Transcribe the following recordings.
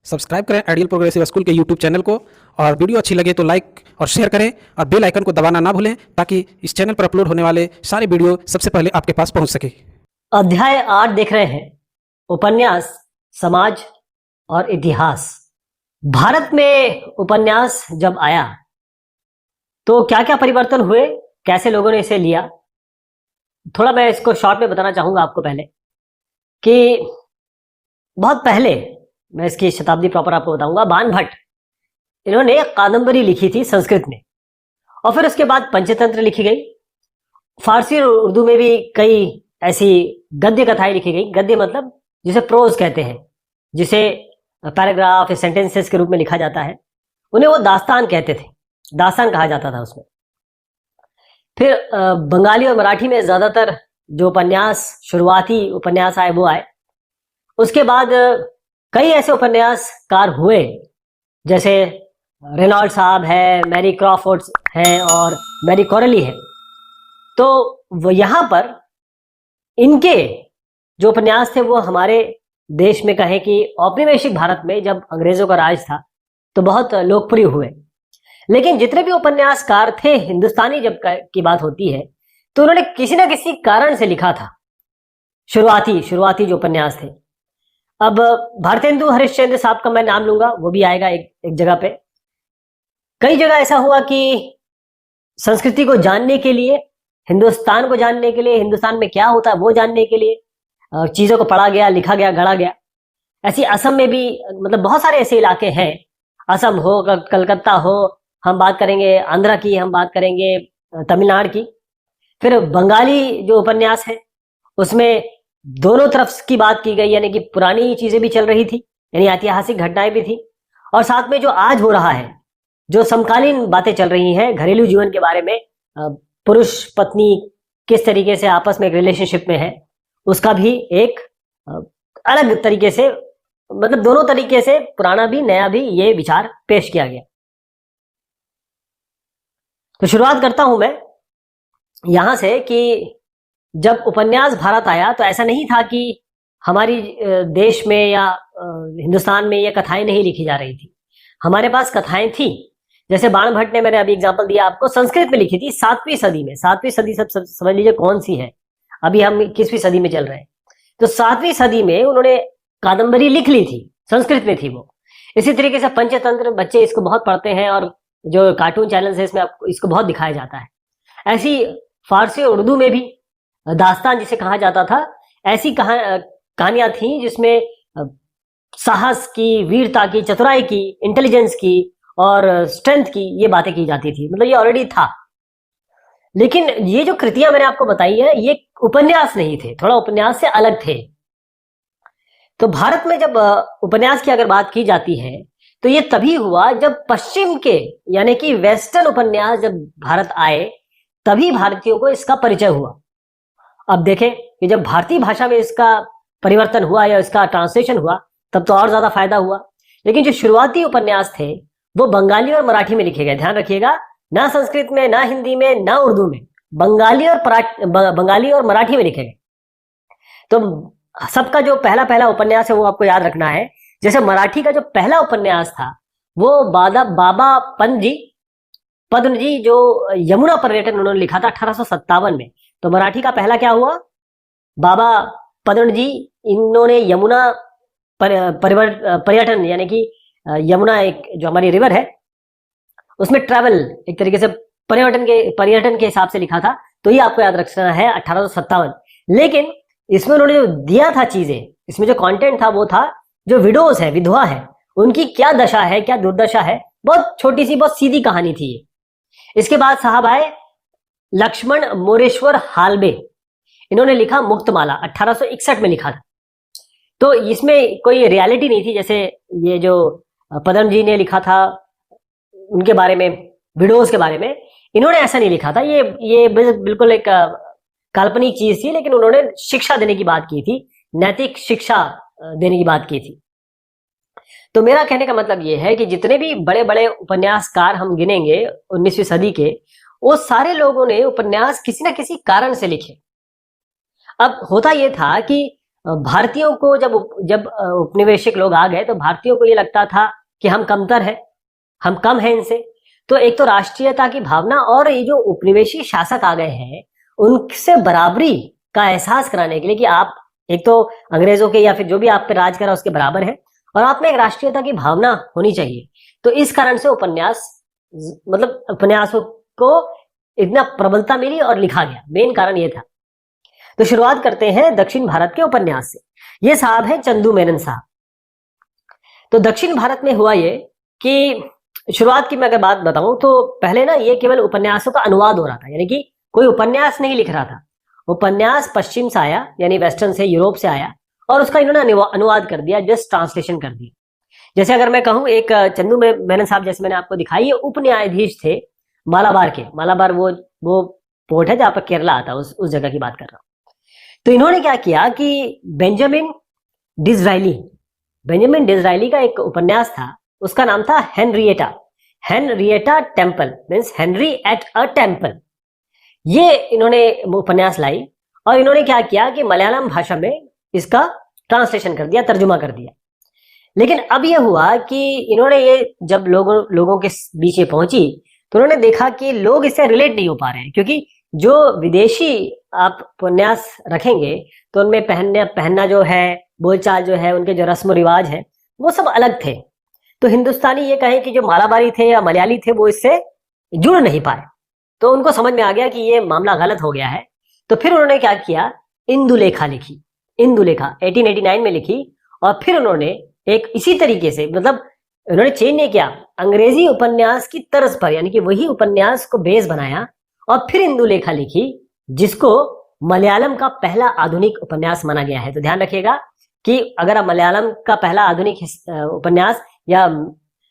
Subscribe करें ideal progressive school के YouTube channel को और वीडियो अच्छी लगे तो लाइक और शेयर करें और बेल आइकन को दबाना ना भूलें ताकि इस चैनल पर अपलोड होने वाले सारे वीडियो सबसे पहले आपके पास पहुंच सके। अध्याय 8 देख रहे हैं, उपन्यास, समाज और इतिहास। भारत में उपन्यास जब आया तो क्या क्या परिवर्तन हुए, कैसे लोगों ने इसे लिया, थोड़ा मैं इसको शॉर्ट में बताना चाहूंगा आपको। पहले कि बहुत पहले मैं इसकी शताब्दी प्रॉपर आपको बताऊंगा। बाणभट्ट, इन्होंने कादंबरी लिखी थी संस्कृत में, और फिर उसके बाद पंचतंत्र लिखी गई। फारसी और उर्दू में भी कई ऐसी गद्य कथाएं लिखी गई। गद्य मतलब जिसे प्रोज कहते हैं, जिसे पैराग्राफ या सेंटेंसेस के रूप में लिखा जाता है, उन्हें वो दास्तान कहते थे, दास्तान कहा जाता था उसमें। फिर बंगाली और मराठी में ज्यादातर जो उपन्यास, शुरुआती उपन्यास आए वो आए। उसके बाद कई ऐसे उपन्यासकार हुए, जैसे रेनॉल्ड साहब है, मैरी क्रॉफोर्ड है और मैरी कॉरली है। तो वो यहाँ पर इनके जो उपन्यास थे वो हमारे देश में, कहें कि औपनिवेशिक भारत में जब अंग्रेजों का राज था तो बहुत लोकप्रिय हुए। लेकिन जितने भी उपन्यासकार थे हिंदुस्तानी जब की बात होती है तो उन्होंने किसी न किसी कारण से लिखा था। शुरुआती जो उपन्यास थे। अब भारतेंदु हरिश्चंद्र साहब का मैं नाम लूंगा, वो भी आएगा एक जगह पे। कई जगह ऐसा हुआ कि संस्कृति को जानने के लिए, हिंदुस्तान को जानने के लिए, हिंदुस्तान में क्या होता है वो जानने के लिए चीजों को पढ़ा गया, लिखा गया, गढ़ा गया। ऐसी असम में भी, मतलब बहुत सारे ऐसे इलाके हैं, असम हो, कलकत्ता हो, हम बात करेंगे आंध्रा की, हम बात करेंगे तमिलनाडु की। फिर बंगाली जो उपन्यास है उसमें दोनों तरफ की बात की गई, यानी कि पुरानी चीजें भी चल रही थी, यानी ऐतिहासिक घटनाएं भी थी, और साथ में जो आज हो रहा है, जो समकालीन बातें चल रही हैं घरेलू जीवन के बारे में, पुरुष पत्नी किस तरीके से आपस में एक रिलेशनशिप में है, उसका भी एक अलग तरीके से, मतलब दोनों तरीके से, पुराना भी नया भी, ये विचार पेश किया गया। तो शुरुआत करता हूं मैं यहां से कि जब उपन्यास भारत आया तो ऐसा नहीं था कि हमारी देश में या हिंदुस्तान में ये कथाएं नहीं लिखी जा रही थी। हमारे पास कथाएं थी। जैसे बाणभट्ट ने, मैंने अभी एग्जांपल दिया आपको, संस्कृत में लिखी थी 7वीं सदी में। 7वीं सदी सब समझ लीजिए कौन सी है, अभी हम 21वीं सदी में चल रहे हैं। तो 7वीं सदी में उन्होंने कादंबरी लिख ली थी, संस्कृत में थी वो। इसी तरीके से पंचतंत्र, बच्चे इसको बहुत पढ़ते हैं और जो कार्टून चैनल है इसमें इसको बहुत दिखाया जाता है। ऐसी फारसी और उर्दू में भी दास्तान जिसे कहा जाता था, ऐसी कहानियां थी जिसमें साहस की, वीरता की, चतुराई की, इंटेलिजेंस की और स्ट्रेंथ की ये बातें की जाती थी। मतलब ये ऑलरेडी था। लेकिन ये जो कृतियां मैंने आपको बताई है ये उपन्यास नहीं थे, थोड़ा उपन्यास से अलग थे। तो भारत में जब उपन्यास की अगर बात की जाती है तो ये तभी हुआ जब पश्चिम के, यानी कि वेस्टर्न उपन्यास जब भारत आए, तभी भारतीयों को इसका परिचय हुआ। अब देखें कि जब भारतीय भाषा में इसका परिवर्तन हुआ या इसका ट्रांसलेशन हुआ तब तो और ज्यादा फायदा हुआ। लेकिन जो शुरुआती उपन्यास थे वो बंगाली और मराठी में लिखे गए। ध्यान रखिएगा, ना संस्कृत में, ना हिंदी में, ना उर्दू में, बंगाली और मराठी में लिखे गए। तो सबका जो पहला उपन्यास है वो आपको याद रखना है। जैसे मराठी का जो पहला उपन्यास था वो बाबा पद्म जी जो यमुना पर्यटन उन्होंने लिखा था 1857 में। तो मराठी का पहला क्या हुआ, बाबा पद्म जी, इन्होंने यमुना पर्यटन, यानी कि यमुना एक जो हमारी रिवर है उसमें ट्रैवल, एक तरीके से पर्यटन के हिसाब से लिखा था। तो ये आपको याद रखना है 1857। लेकिन इसमें उन्होंने जो दिया था चीजें, इसमें जो कंटेंट था वो था जो विडोज है, विधवा है, उनकी क्या दशा है, क्या दुर्दशा है। बहुत छोटी सी, बहुत सीधी कहानी थी ये। इसके बाद साहब आए लक्ष्मण मोरेश्वर हालबे, इन्होंने लिखा मुक्तमाला, 1861 में लिखा था। तो इसमें कोई रियलिटी नहीं थी, जैसे ये जो पद्म जी ने लिखा था उनके बारे में, विडोज के बारे में, इन्होंने ऐसा नहीं लिखा था। ये बिल्कुल एक काल्पनिक चीज थी, लेकिन उन्होंने शिक्षा देने की बात की थी, नैतिक शिक्षा देने की बात की थी। तो मेरा कहने का मतलब ये है कि जितने भी बड़े बड़े उपन्यासकार हम गिनेंगे 19वीं सदी के, वो सारे लोगों ने उपन्यास किसी न किसी कारण से लिखे। अब होता यह था कि भारतीयों को जब उपनिवेशिक लोग आ गए तो भारतीयों को ये लगता था कि हम कमतर है, हम कम हैं इनसे। तो एक तो राष्ट्रीयता की भावना और ये जो उपनिवेशी शासक आ गए हैं उनसे बराबरी का एहसास कराने के लिए कि आप एक तो अंग्रेजों के या फिर जो भी आप पे राज करा उसके बराबर है और आप में एक राष्ट्रीयता की भावना होनी चाहिए। तो इस कारण से उपन्यासों को इतना प्रबलता मिली और लिखा गया, मेन कारण ये था। तो शुरुआत करते हैं दक्षिण भारत के उपन्यास से। ये साहब है चंदू मेनन साहब। तो दक्षिण भारत में हुआ ये कि शुरुआत की मैं अगर बात बताऊं तो पहले ना ये केवल उपन्यासों का अनुवाद हो रहा था, यानी कि कोई उपन्यास नहीं लिख रहा था। उपन्यास पश्चिम से आया, यानी वेस्टर्न से, यूरोप से आया और उसका इन्होंने अनुवाद कर दिया, जस्ट ट्रांसलेशन कर दिया। जैसे अगर मैं कहूं, एक चंदू मेनन साहब जैसे मैंने आपको दिखाई, ये उप न्यायाधीश थे मालाबार के। मालाबार वो पोर्ट है जहां पर केरला आता है, उस जगह की बात कर रहा हूं। तो इन्होंने क्या किया कि बेंजामिन डिज़रायली का एक उपन्यास था, उसका नाम था Henrietta temple, means Henry at a temple. ये इन्होंने उपन्यास लाई और इन्होंने क्या किया कि मलयालम भाषा में इसका ट्रांसलेशन कर दिया, तर्जुमा कर दिया। लेकिन अब यह हुआ कि इन्होंने ये जब लोगों के बीच ये पहुंची तो उन्होंने देखा कि लोग इससे रिलेट नहीं हो पा रहे हैं, क्योंकि जो विदेशी आप उपन्यास रखेंगे तो उनमें पहनना जो है, बोलचाल जो है, उनके जो रस्म रिवाज है वो सब अलग थे। तो हिंदुस्तानी ये कहें कि जो मालाबारी थे या मलयाली थे वो इससे जुड़ नहीं पाए। तो उनको समझ में आ गया कि ये मामला गलत हो गया है। तो फिर उन्होंने क्या किया, इंदुलेखा लिखी। इंदुलेखा 1889 में लिखी और फिर उन्होंने एक इसी तरीके से, मतलब उन्होंने चेंज नहीं किया, अंग्रेजी उपन्यास की तर्ज पर, यानी कि वही उपन्यास को बेस बनाया और फिर इंदुलेखा लिखी, जिसको मलयालम का पहला आधुनिक उपन्यास माना गया है। तो ध्यान रखिएगा कि अगर आप मलयालम का पहला आधुनिक उपन्यास, या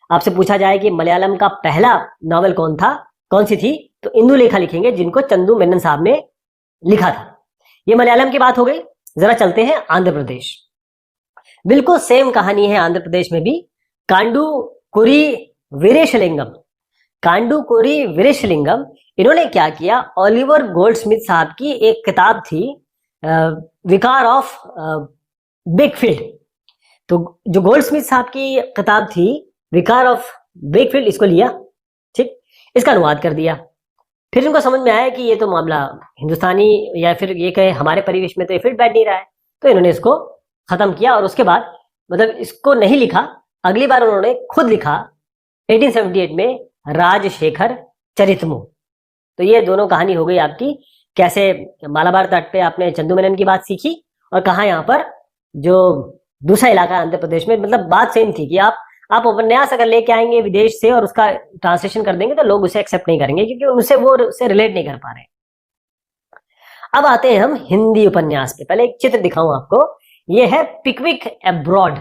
आपसे पूछा जाए कि मलयालम का पहला नॉवेल कौन सी थी, तो इंदुलेखा लिखेंगे, जिनको चंदू मेनन साहब ने लिखा था। ये मलयालम की बात हो गई। जरा चलते हैं आंध्र प्रदेश। बिल्कुल सेम कहानी है आंध्र प्रदेश में भी। कांडूकुरी वीरेशलिंगम, इन्होंने क्या किया, ओलिवर गोल्डस्मिथ साहब की एक किताब थी विकार ऑफ बेकफील्ड। तो जो गोल्डस्मिथ साहब की किताब थी विकार ऑफ बेकफील्ड, इसको लिया, ठीक, इसका अनुवाद कर दिया। फिर उनको समझ में आया कि ये तो मामला हिंदुस्तानी या फिर ये कहे हमारे परिवेश में तो ये फिट बैठ नहीं रहा है, तो इन्होंने इसको खत्म किया और उसके बाद, मतलब इसको नहीं लिखा, अगली बार उन्होंने खुद लिखा 1878 में राजशेखर चरितमु। तो ये दोनों कहानी हो गई आपकी, कैसे मालाबार तट पे आपने चंदू मेनन की बात सीखी और कहा यहाँ पर जो दूसरा इलाका आंध्र प्रदेश में, मतलब बात सेम थी कि आप उपन्यास अगर लेके आएंगे विदेश से और उसका ट्रांसलेशन कर देंगे तो लोग उसे एक्सेप्ट नहीं करेंगे, क्योंकि उससे रिलेट नहीं कर पा रहे। अब आते हैं हम हिंदी उपन्यास पे। पहले एक चित्र दिखाऊं आपको, ये है पिकविक अब्रॉड,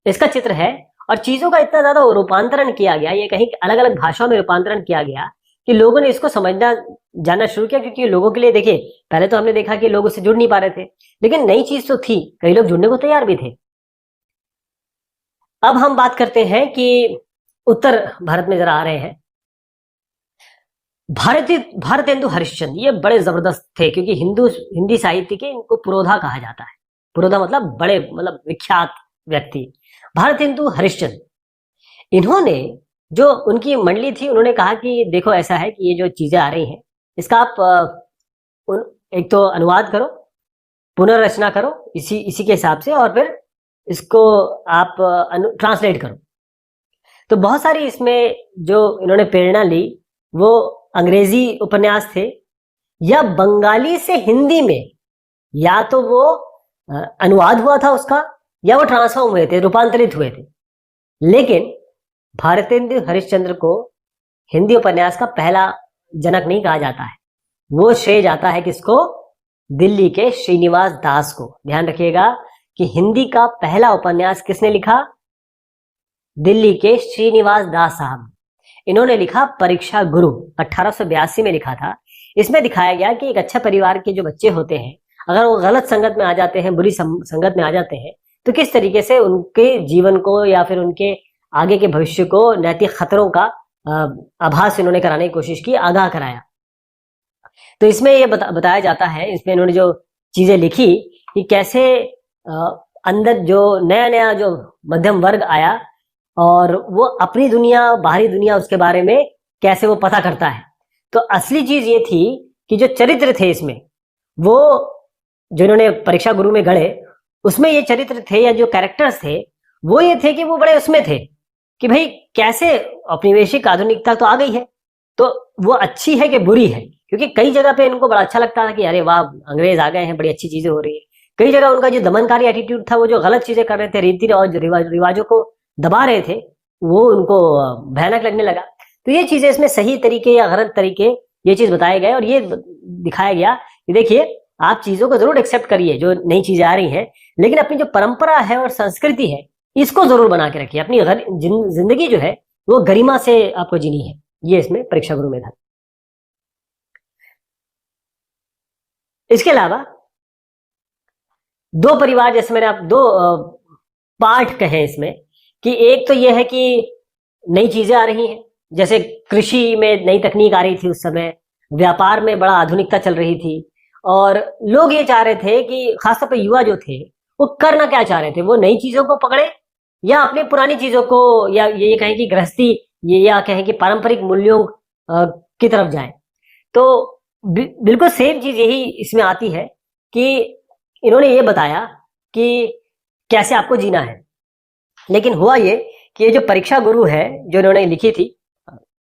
इसका चित्र है। और चीजों का इतना ज्यादा रूपांतरण किया गया, ये कहीं अलग अलग भाषाओं में रूपांतरण किया गया कि लोगों ने इसको समझना जानना शुरू किया। क्योंकि लोगों के लिए, देखिए, पहले तो हमने देखा कि लोग उससे जुड़ नहीं पा रहे थे, लेकिन नई चीज तो थी, कई लोग जुड़ने को तैयार भी थे। अब हम बात करते हैं कि उत्तर भारत में जरा आ रहे हैं। भारतेंदु हरिश्चंद्र, ये बड़े जबरदस्त थे, क्योंकि हिंदी साहित्य के इनको पुरोधा कहा जाता है। पुरोधा मतलब बड़े, मतलब विख्यात व्यक्ति। भारतेंदु हरिश्चंद्र, इन्होंने, जो उनकी मंडली थी, उन्होंने कहा कि देखो ऐसा है कि ये जो चीजें आ रही हैं इसका आप एक तो अनुवाद करो, पुनर्रचना करो इसी के हिसाब से, और फिर इसको आप ट्रांसलेट करो। तो बहुत सारी इसमें जो इन्होंने प्रेरणा ली वो अंग्रेजी उपन्यास थे या बंगाली से हिंदी में, या तो वो अनुवाद हुआ था उसका, या वो ट्रांसफॉर्म हुए थे, रूपांतरित हुए थे। लेकिन भारतेंदु हरिश्चंद्र को हिंदी उपन्यास का पहला जनक नहीं कहा जाता है, वो श्रेय जाता है किसको, दिल्ली के श्रीनिवास दास को। ध्यान रखिएगा कि हिंदी का पहला उपन्यास किसने लिखा, दिल्ली के श्रीनिवास दास साहब। इन्होंने लिखा परीक्षा गुरु, 1882 में लिखा था। इसमें दिखाया गया कि एक अच्छे परिवार के जो बच्चे होते हैं, अगर वो गलत संगत में आ जाते हैं, बुरी संगत में आ जाते हैं, तो किस तरीके से उनके जीवन को या फिर उनके आगे के भविष्य को नैतिक खतरों का आभास इन्होंने कराने की कोशिश की, आगाह कराया। तो इसमें ये बताया जाता है, इसमें इन्होंने जो चीजें लिखी कि कैसे अंदर जो नया नया जो मध्यम वर्ग आया और वो अपनी दुनिया, बाहरी दुनिया, उसके बारे में कैसे वो पता करता है। तो असली चीज ये थी कि जो चरित्र थे इसमें, वो जो इन्होंने परीक्षा गुरु में गढ़े, उसमें ये चरित्र थे या जो कैरेक्टर्स थे वो ये थे कि वो बड़े उसमें थे कि भाई कैसे औपनिवेशिक आधुनिकता तो आ गई है, तो वो अच्छी है कि बुरी है। क्योंकि कई जगह पे इनको बड़ा अच्छा लगता था कि अरे वाह अंग्रेज आ गए हैं, बड़ी अच्छी चीजें हो रही है। कई जगह उनका जो दमनकारी एटीट्यूड था, वो जो गलत चीजें कर रहे थे, रीति रिवाजों को दबा रहे थे, वो उनको भयानक लगने लगा। तो ये चीजें इसमें सही तरीके या गलत तरीके ये चीज बताए गए और ये दिखाया गया कि देखिए आप चीजों को जरूर एक्सेप्ट करिए जो नई चीजें आ रही हैं, लेकिन अपनी जो परंपरा है और संस्कृति है इसको जरूर बना के रखिए। अपनी जिंदगी जो है वो गरिमा से आपको जीनी है। ये इसमें परीक्षा गुरु में था। इसके अलावा दो परिवार, जैसे मैंने आप दो पार्ट कहे इसमें, कि एक तो यह है कि नई चीजें आ रही हैं, जैसे कृषि में नई तकनीक आ रही थी उस समय, व्यापार में बड़ा आधुनिकता चल रही थी, और लोग ये चाह रहे थे कि खासतौर पर युवा जो थे वो करना क्या चाह रहे थे, वो नई चीजों को पकड़े या अपनी पुरानी चीजों को, या ये कहें कि गृहस्थी, ये या कहें कि पारंपरिक मूल्यों की तरफ जाए। तो बिल्कुल सेम चीज यही इसमें आती है कि इन्होंने ये बताया कि कैसे आपको जीना है। लेकिन हुआ ये कि ये जो परीक्षा गुरु है जो इन्होंने लिखी थी,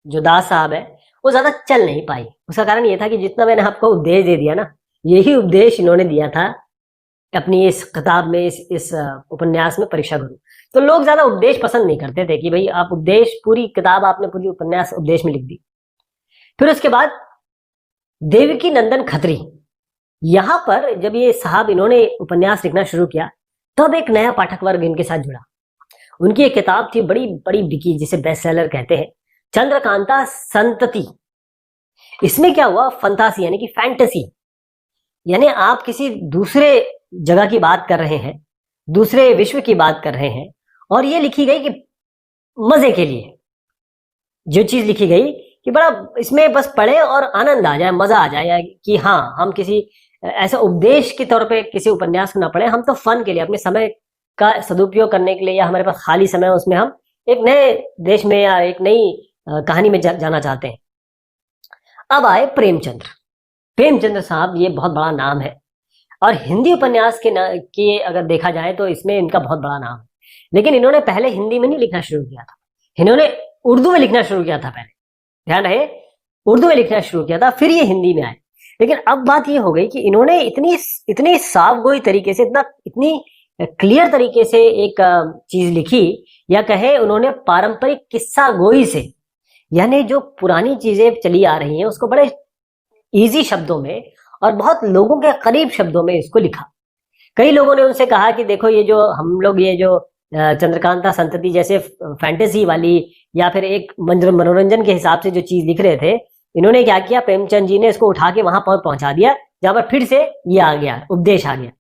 जो दास साहब है, वो ज्यादा चल नहीं पाई। उसका कारण ये था कि जितना मैंने आपको उपदेश दे दिया ना, यही उपदेश इन्होंने दिया था अपनी इस किताब में, इस उपन्यास में, परीक्षा गुरु। तो लोग ज्यादा उपदेश पसंद नहीं करते थे कि भाई आप उपदेश, पूरी किताब आपने, पूरी उपन्यास उपदेश में लिख दी। फिर उसके बाद देवकी नंदन खत्री, यहां पर जब ये साहब इन्होंने उपन्यास लिखना शुरू किया तब एक नया पाठक वर्ग इनके साथ जुड़ा। उनकी एक किताब थी, बड़ी बड़ी बिकी, जिसे बेस्ट सेलर कहते हैं, चंद्रकांता संतति। इसमें क्या हुआ, फंतासी यानी कि फैंटेसी, यानी आप किसी दूसरे जगह की बात कर रहे हैं, दूसरे विश्व की बात कर रहे हैं, और ये लिखी गई कि मजे के लिए। जो चीज लिखी गई कि बड़ा इसमें बस पढ़े और आनंद आ जाए, मजा आ जाए, कि हाँ हम किसी ऐसा उपदेश के तौर पे किसी उपन्यास को ना पढ़े, हम तो फन के लिए, अपने समय का सदुपयोग करने के लिए, या हमारे पास खाली समय है उसमें हम एक नए देश में या एक नई कहानी में जाना चाहते हैं। अब आए प्रेमचंद्र। प्रेमचंद्र साहब, ये बहुत बड़ा नाम है, और हिंदी उपन्यास के अगर देखा जाए तो इसमें इनका बहुत बड़ा नाम है। लेकिन इन्होंने पहले हिंदी में नहीं लिखना शुरू किया था, इन्होंने उर्दू में लिखना शुरू किया था पहले, ध्यान रहे, उर्दू में लिखना शुरू किया था, फिर ये हिंदी में आए। लेकिन अब बात ये हो गई कि इन्होंने इतनी साफगोई तरीके से, इतनी क्लियर तरीके से एक चीज लिखी, या कहे उन्होंने पारंपरिक किस्सा गोई से, यानी जो पुरानी चीजें चली आ रही हैं उसको बड़े इजी शब्दों में और बहुत लोगों के करीब शब्दों में इसको लिखा। कई लोगों ने उनसे कहा कि देखो ये जो हम लोग, ये जो चंद्रकांता संतति जैसे फैंटेसी वाली या फिर एक मनोरंजन के हिसाब से जो चीज लिख रहे थे, इन्होंने क्या किया, प्रेमचंद जी ने इसको उठा के वहां पर पहुंचा दिया जहां पर फिर से ये आ गया, उपदेश आ गया।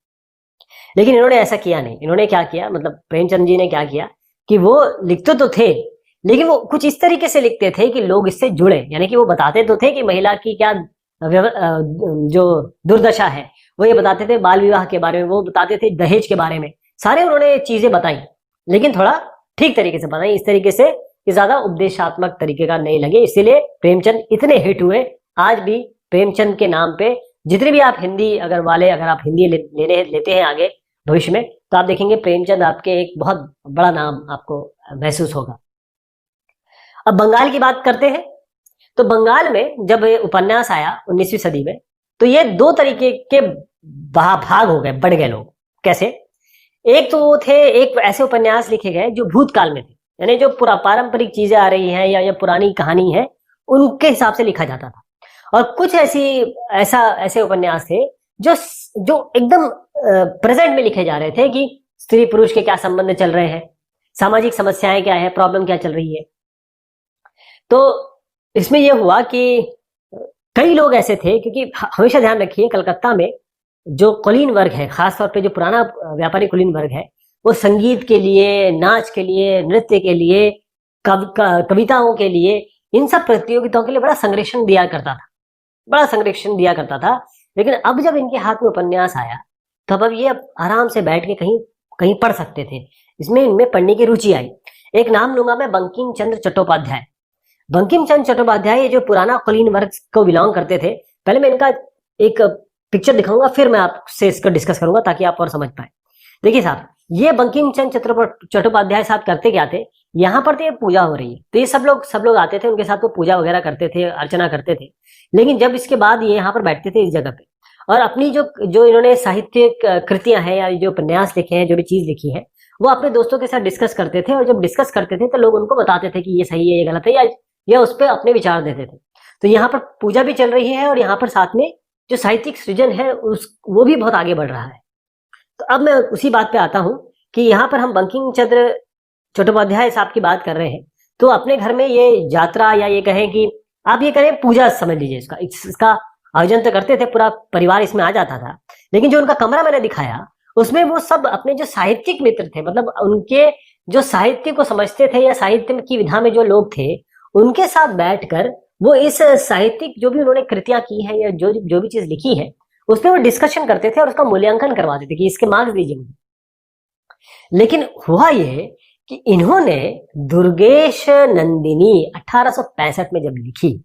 लेकिन इन्होंने ऐसा किया नहीं। इन्होंने क्या किया, मतलब प्रेमचंद जी ने क्या किया कि वो लिखते तो थे, लेकिन वो कुछ इस तरीके से लिखते थे कि लोग इससे जुड़े। यानी कि वो बताते तो थे कि महिला की क्या जो दुर्दशा है, वो ये बताते थे, बाल विवाह के बारे में वो बताते थे, दहेज के बारे में, सारे उन्होंने चीजें बताई, लेकिन थोड़ा ठीक तरीके से बताई, इस तरीके से कि ज्यादा उपदेशात्मक तरीके का नहीं लगे। इसीलिए प्रेमचंद इतने हिट हुए। आज भी प्रेमचंद के नाम पे जितने भी आप हिंदी अगर आप हिंदी लेते हैं आगे भविष्य में, तो आप देखेंगे प्रेमचंद आपके एक बहुत बड़ा नाम आपको महसूस होगा। अब बंगाल की बात करते हैं। तो बंगाल में जब ये उपन्यास आया 19वीं सदी में, तो ये दो तरीके के भाग हो गए, बढ़ गए लोग। कैसे? एक तो वो थे, एक ऐसे उपन्यास लिखे गए जो भूतकाल में थे, यानी जो पारंपरिक चीजें आ रही हैं या पुरानी कहानी है उनके हिसाब से लिखा जाता था। और कुछ ऐसे उपन्यास थे जो एकदम प्रेजेंट में लिखे जा रहे थे कि स्त्री पुरुष के क्या संबंध चल रहे हैं, सामाजिक समस्याएं क्या है, प्रॉब्लम क्या चल रही है। तो इसमें यह हुआ कि कई लोग ऐसे थे, क्योंकि हमेशा ध्यान रखिए कलकत्ता में जो कुलीन वर्ग है, खासतौर पे जो पुराना व्यापारी कुलीन वर्ग है, वो संगीत के लिए, नाच के लिए, नृत्य के लिए, कविताओं के लिए, इन सब प्रतियोगिताओं के लिए बड़ा संरक्षण दिया करता था। लेकिन अब जब इनके हाथ में उपन्यास आया तो अब ये आराम से बैठ के कहीं कहीं पढ़ सकते थे। इसमें इनमें पढ़ने की रुचि आई। एक नाम लूंगा मैं, बंकिम चंद्र चट्टोपाध्याय। बंकिम चंद्र चट्टोपाध्याय ये जो पुराना कुलीन वर्ग को बिलोंग करते थे, पहले मैं इनका एक पिक्चर दिखाऊंगा, फिर मैं आपसे इसको डिस्कस करूंगा ताकि आप और समझ पाए। देखिए साहब, ये बंकिम चंद्र चट्टोपाध्याय साहब करते क्या थे, यहाँ पर तो ये पूजा हो रही है तो ये सब लोग आते थे, उनके साथ वो पूजा वगैरह करते थे, अर्चना करते थे। लेकिन जब इसके बाद ये यहाँ पर बैठते थे इस जगह पे, और अपनी जो जो इन्होंने साहित्यिक कृतियां हैं या जो उपन्यास लिखे हैं, जो भी चीज लिखी है, वो अपने दोस्तों के साथ डिस्कस करते थे। और जब डिस्कस करते थे तो लोग उनको बताते थे कि ये सही है, ये गलत है, या उस पर अपने विचार देते थे। तो यहाँ पर पूजा भी चल रही है और यहाँ पर साथ में जो साहित्यिक सृजन है वो भी बहुत आगे बढ़ रहा है। तो अब मैं उसी बात पे आता हूँ कि यहाँ पर हम बंकिम चंद्र चट्टोपाध्याय साहब की बात कर रहे हैं। तो अपने घर में ये यात्रा, या ये कहें कि आप ये करें पूजा समझ लीजिए, इसका आयोजन तो करते थे, पूरा परिवार इसमें आ जाता था। लेकिन जो उनका कमरा मैंने दिखाया, उसमें वो सब अपने जो साहित्यिक मित्र थे, मतलब उनके जो साहित्य को समझते थे या साहित्य की विधा में जो लोग थे, उनके साथ बैठकर वो इस साहित्यिक जो भी उन्होंने कृतियां की है या जो भी चीज लिखी है, उस पर वो डिस्कशन करते थे और उसका मूल्यांकन करवाते थे कि इसके मार्क्स दीजिए मुझे। लेकिन हुआ ये कि इन्होंने दुर्गेश नंदिनी 1865 में जब लिखी,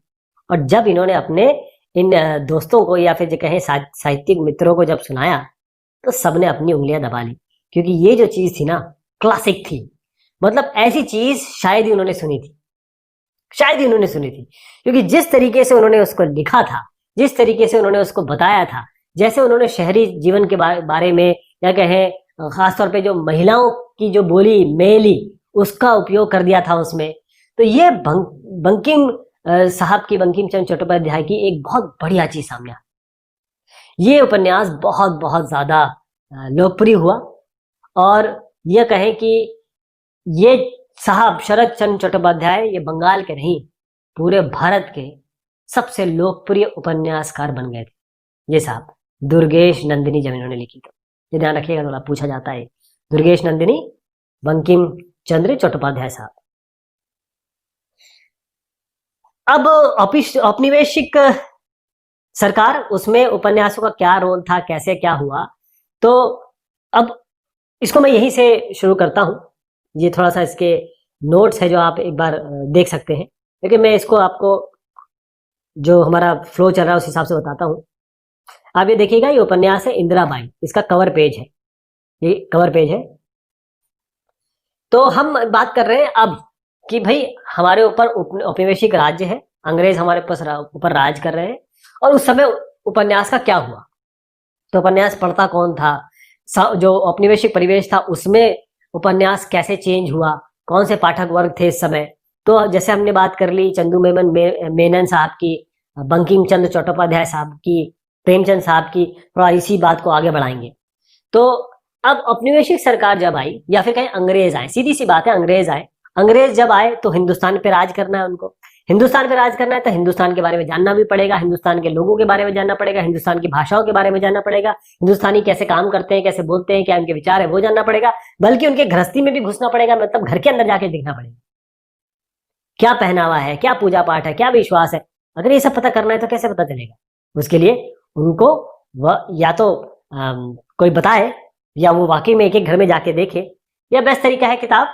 और जब इन्होंने अपने इन दोस्तों को या फिर जो कहें साहित्यिक मित्रों को जब सुनाया, तो सबने अपनी उंगलियां दबा ली, क्योंकि ये जो चीज थी ना, क्लासिक थी। मतलब ऐसी चीज शायद ही उन्होंने सुनी थी, क्योंकि जिस तरीके से उन्होंने उसको लिखा था, जिस तरीके से उन्होंने उसको बताया था, जैसे उन्होंने शहरी जीवन के बारे में, या कहें खासतौर पे जो महिलाओं की जो बोली मेली, उसका उपयोग कर दिया था उसमें। तो ये बंकिम चंद्र चट्टोपाध्याय की एक बहुत बढ़िया चीज सामने आई। ये उपन्यास बहुत बहुत ज्यादा लोकप्रिय हुआ, और यह कहें कि ये साहब शरद चंद्र चट्टोपाध्याय ये बंगाल के नहीं, पूरे भारत के सबसे लोकप्रिय उपन्यासकार बन गए थे। ये साहब दुर्गेश नंदिनी जब इन्होंने लिखी, तो ये ध्यान रखिएगा, थोड़ा पूछा जाता है, दुर्गेश नंदिनी, बंकिम चंद्र चट्टोपाध्याय साहब। अब औपनिवेशिक सरकार, उसमें उपन्यासों का क्या रोल था, कैसे क्या हुआ, तो अब इसको मैं यहीं से शुरू करता हूं। ये थोड़ा सा इसके नोट्स है जो आप एक बार देख सकते हैं, लेकिन मैं इसको आपको जो हमारा फ्लो चल रहा है उस हिसाब से बताता हूं। आप ये देखिएगा, ये उपन्यास है इंदिराबाई, इसका कवर पेज है, ये कवर पेज है। तो हम बात कर रहे हैं अब कि भाई हमारे ऊपर औपनिवेशिक राज्य है, अंग्रेज हमारे ऊपर राज कर रहे हैं, और उस समय उपन्यास का क्या हुआ। तो उपन्यास पढ़ता कौन था, जो औपनिवेशिक परिवेश था उसमें उपन्यास कैसे चेंज हुआ, कौन से पाठक वर्ग थे इस समय। तो जैसे हमने बात कर ली चंदू मेनन साहब की, बंकिम चंद्र चट्टोपाध्याय साहब की, प्रेमचंद साहब की, थोड़ा इसी बात को आगे बढ़ाएंगे। तो अब औपनिवेशिक सरकार जब आई, या फिर कहें अंग्रेज आए, सीधी सी बात है, अंग्रेज आए। अंग्रेज जब आए तो हिंदुस्तान पे राज करना है उनको, हिंदुस्तान पे राज करना है तो हिंदुस्तान के बारे में जानना भी पड़ेगा, हिंदुस्तान के लोगों के बारे में जानना पड़ेगा, हिंदुस्तान की भाषाओं के बारे में जानना पड़ेगा, हिंदुस्तानी कैसे काम करते हैं, कैसे बोलते हैं, क्या उनके विचार है वो जानना पड़ेगा, बल्कि उनके गृहस्थी में भी घुसना पड़ेगा, मतलब घर के अंदर जाके देखना पड़ेगा, क्या पहनावा है, क्या पूजा पाठ है, क्या विश्वास है। अगर ये सब पता करना है तो कैसे पता चलेगा। उसके लिए उनको या तो कोई बताए, या वो वाकई में एक एक घर में जाके देखे, या बेस्ट तरीका है किताब।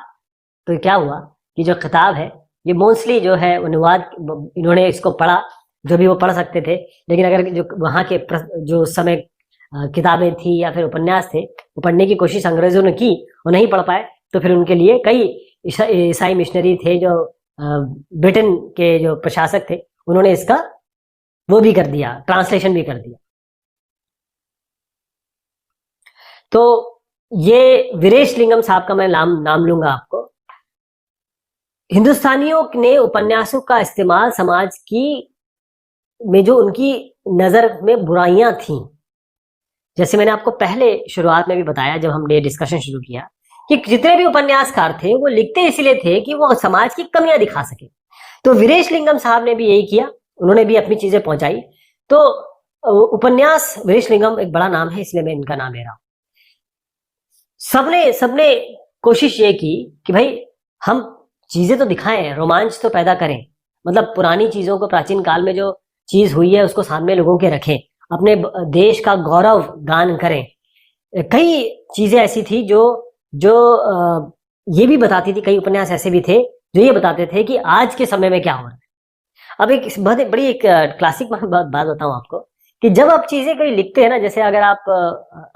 तो क्या हुआ कि जो किताब है ये मोस्टली जो है अनुवाद, इन्होंने इसको पढ़ा, जो भी वो पढ़ सकते थे। लेकिन अगर जो वहाँ के जो उस समय किताबें थी या फिर उपन्यास थे, वो पढ़ने की कोशिश अंग्रेजों ने की, वो नहीं पढ़ पाए, तो फिर उनके लिए कई ईसाई मिशनरी थे, जो ब्रिटेन के जो प्रशासक थे, उन्होंने इसका वो भी कर दिया, ट्रांसलेशन भी कर दिया। तो ये वीरेशलिंगम साहब का मैं नाम लूंगा आपको। हिंदुस्तानियों ने उपन्यासों का इस्तेमाल समाज की में जो उनकी नजर में बुराइयां थीं, जैसे मैंने आपको पहले शुरुआत में भी बताया जब हमने डिस्कशन शुरू किया, कि जितने भी उपन्यासकार थे वो लिखते इसलिए थे कि वो समाज की कमियां दिखा सके। तो वीरेशलिंगम साहब ने भी यही किया, उन्होंने भी अपनी चीजें पहुंचाई। तो उपन्यास, वीरेशलिंगम एक बड़ा नाम है इसलिए मैं इनका नाम ले रहा हूं। सबने कोशिश ये की कि भाई हम चीजें तो दिखाएं, रोमांच तो पैदा करें, मतलब पुरानी चीजों को, प्राचीन काल में जो चीज हुई है उसको सामने लोगों के रखें, अपने देश का गौरव गान करें, कई चीजें ऐसी थी जो जो ये भी बताती थी, कई उपन्यास ऐसे भी थे जो ये बताते थे कि आज के समय में क्या हो रहा है। अब एक बहुत बड़ी एक क्लासिक बात बताऊं आपको, कि जब आप चीजें कोई लिखते हैं ना, जैसे अगर आप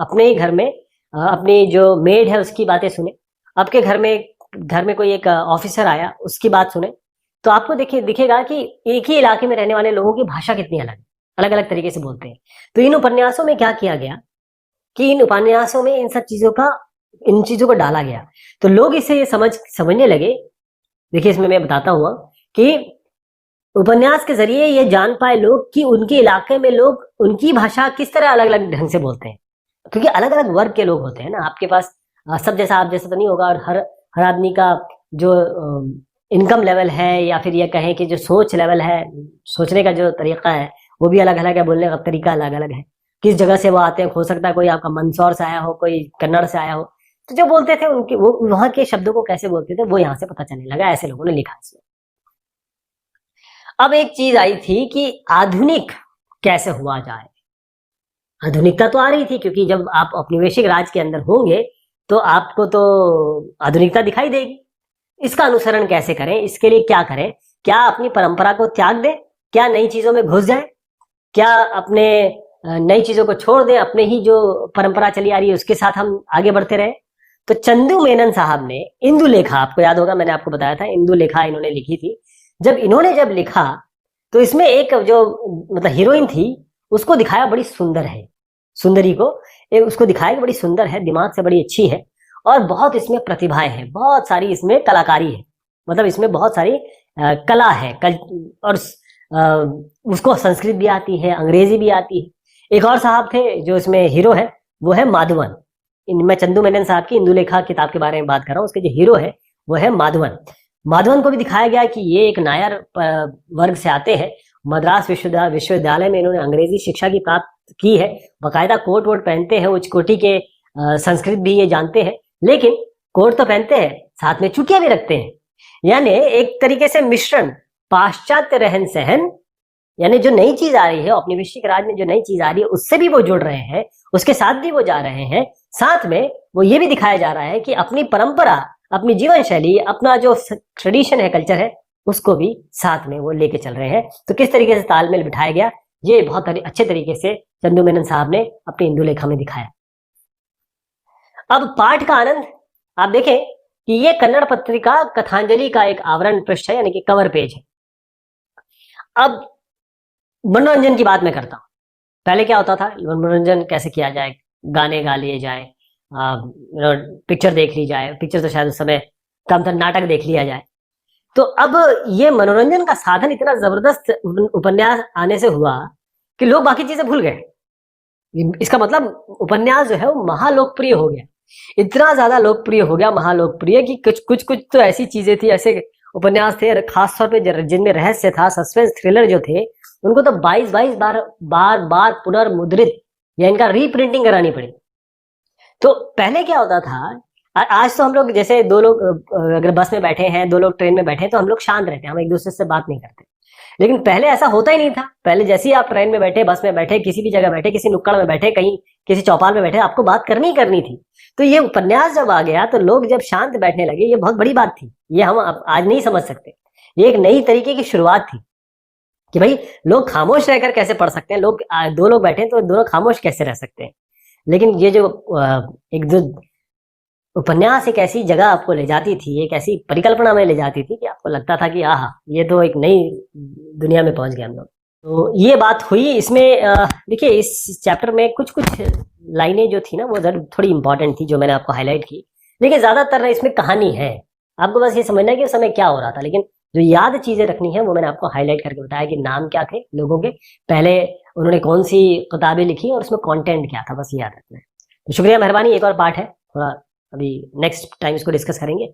अपने ही घर में अपनी जो मेड है उसकी बातें सुने, आपके घर में कोई एक ऑफिसर आया उसकी बात सुने, तो आपको देखिए दिखेगा कि एक ही इलाके में रहने वाले लोगों की भाषा कितनी अलग है, अलग अलग तरीके से बोलते हैं। तो इन उपन्यासों में क्या किया गया कि इन उपन्यासों में इन चीजों को डाला गया, तो लोग इसे समझने लगे। देखिए इसमें मैं बताता हूँ कि उपन्यास के जरिए ये जान पाए लोग कि उनके इलाके में लोग उनकी भाषा किस तरह अलग अलग ढंग से बोलते हैं, क्योंकि अलग अलग वर्ग के लोग होते हैं ना। आपके पास सब जैसा आप जैसा तो नहीं होगा, और हर आदमी का जो इनकम लेवल है, या फिर ये कहें कि जो सोच लेवल है, सोचने का जो तरीका है वो भी अलग अलग है, बोलने का तरीका अलग अलग है। किस जगह से वो आते हैं, हो सकता है कोई आपका मंदसौर से आया हो, कोई कन्नड़ से आया हो, तो जो बोलते थे उनके वो वहां के शब्दों को कैसे बोलते थे वो यहाँ से पता चलने लगा, ऐसे लोगों ने लिखा इसमें। अब एक चीज आई थी कि आधुनिक कैसे हुआ जाए। आधुनिकता तो आ रही थी, क्योंकि जब आप औपनिवेशिक राज के अंदर होंगे तो आपको तो आधुनिकता दिखाई देगी। इसका अनुसरण कैसे करें, इसके लिए क्या करें? क्या अपनी परंपरा को त्याग दें? क्या नई चीजों में घुस जाएं? क्या अपने नई चीजों को छोड़ दें, अपने ही जो परंपरा चली आ रही है उसके साथ हम आगे बढ़ते रहे? तो चंदू मेनन साहब ने इंदुलेखा, आपको याद होगा मैंने आपको बताया था, इंदुलेखा इन्होंने लिखी थी। जब लिखा तो इसमें एक जो मतलब हीरोइन थी उसको दिखाया बड़ी सुंदर है, सुंदरी को उसको दिखाया कि बड़ी सुंदर है, दिमाग से बड़ी अच्छी है, और बहुत इसमें प्रतिभाएं हैं, बहुत सारी इसमें कलाकारी है, मतलब इसमें बहुत सारी कला है, और उसको संस्कृत भी आती है, अंग्रेजी भी आती है। एक और साहब थे जो इसमें हीरो है, वो है माधवन। मैं चंदू मेनन साहब की इंदुलेखा किताब के बारे में बात कर रहा हूँ। उसके जो हीरो है वो है माधवन। माधवन को भी दिखाया गया कि ये एक नायर वर्ग से आते हैं, मद्रास विश्वविद्यालय में इन्होंने अंग्रेजी शिक्षा की प्राप्त की है, बाकायदा कोट वोट पहनते हैं, उच्च कोटि के संस्कृत भी ये जानते हैं, लेकिन कोट तो पहनते हैं, साथ में चुटिया भी रखते हैं। यानी एक तरीके से मिश्रण, पाश्चात्य रहन सहन, यानी जो नई चीज आ रही है औपनिवेशिक राज में, जो नई चीज आ रही है उससे भी वो जुड़ रहे हैं, उसके साथ भी वो जा रहे हैं। साथ में वो ये भी दिखाया जा रहा है कि अपनी परंपरा, अपनी जीवन शैली, अपना जो ट्रेडिशन है, कल्चर है, उसको भी साथ में वो लेके चल रहे हैं। तो किस तरीके से तालमेल बिठाया गया, ये बहुत अच्छे तरीके से चंदू मेनन साहब ने अपनी इंदुलेखा में दिखाया। अब पाठ का आनंद आप देखें कि ये कन्नड़ पत्रिका कथांजलि का एक आवरण पृष्ठ है, यानी कि कवर पेज है। अब मनोरंजन की बात मैं करता हूं। पहले क्या होता था, मनोरंजन कैसे किया जाए, गाने गा लिए जाए, पिक्चर देख ली जाए, पिक्चर तो शायद उस समय कम था, नाटक देख लिया जाए। तो अब ये मनोरंजन का साधन इतना जबरदस्त उपन्यास आने से हुआ कि लोग बाकी चीजें भूल गए। इसका मतलब उपन्यास जो है वो महालोकप्रिय हो गया, इतना ज्यादा लोकप्रिय हो गया, महालोकप्रिय, कि कुछ तो ऐसी चीजें थी, ऐसे उपन्यास थे खासतौर पे जिनमें रहस्य था, सस्पेंस थ्रिलर जो थे, उनको तो 22 बार पुनर्मुद्रित या इनका रीप्रिंटिंग करानी पड़ी। तो पहले क्या होता था, आज तो हम लोग जैसे दो लोग अगर बस में बैठे हैं, दो लोग ट्रेन में बैठे हैं, तो हम लोग शांत रहते हैं, हम एक दूसरे से बात नहीं करते। लेकिन पहले ऐसा होता ही नहीं था। पहले जैसे ही आप ट्रेन में बैठे, बस में बैठे, किसी भी जगह बैठे, किसी नुक्कड़ में बैठे, कहीं किसी चौपाल में बैठे, आपको बात करनी ही करनी थी। तो ये उपन्यास जब आ गया तो लोग जब शांत बैठने लगे, ये बहुत बड़ी बात थी, ये हम आज नहीं समझ सकते। ये एक नई तरीके की शुरुआत थी कि भाई लोग खामोश रहकर कैसे पढ़ सकते हैं, लोग दो लोग बैठे हैं तो दोनों खामोश कैसे रह सकते हैं। लेकिन ये जो एक जो उपन्यास एक ऐसी जगह आपको ले जाती थी, एक ऐसी परिकल्पना में ले जाती थी कि आपको लगता था कि आहा, ये तो एक नई दुनिया में पहुंच गए हम लोग। तो ये बात हुई इसमें। देखिए इस चैप्टर में कुछ लाइनें जो थी ना वो थोड़ी इंपॉर्टेंट थी, जो मैंने आपको हाईलाइट की, लेकिन ज्यादातर इसमें कहानी है। आपको बस ये समझना है कि उस समय क्या हो रहा था, लेकिन जो याद चीजें रखनी है वो मैंने आपको हाईलाइट करके बताया कि नाम क्या थे लोगों के, पहले उन्होंने कौन सी किताबें लिखी और उसमें कंटेंट क्या था, बस याद रखना है। तो शुक्रिया, मेहरबानी। एक और पार्ट है, थोड़ा अभी नेक्स्ट टाइम इसको डिस्कस करेंगे।